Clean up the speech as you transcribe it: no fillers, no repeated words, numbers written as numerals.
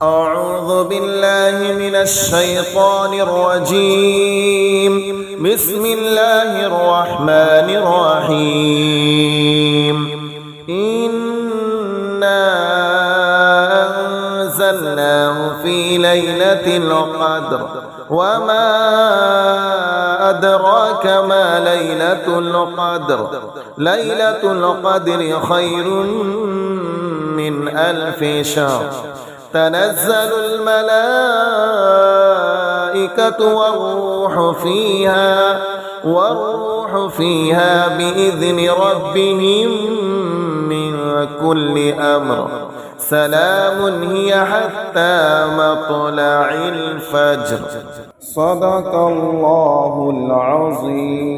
أعوذ بالله من الشيطان الرجيم. بسم الله الرحمن الرحيم. إنا أنزلناه في ليلة القدر وما أدراك ما ليلة القدر. ليلة القدر خير من 1000 شهر. تنزل الملائكة والروح فيها بإذن ربهم من كل أمر. سلام هي حتى مطلع الفجر. صدق الله العظيم.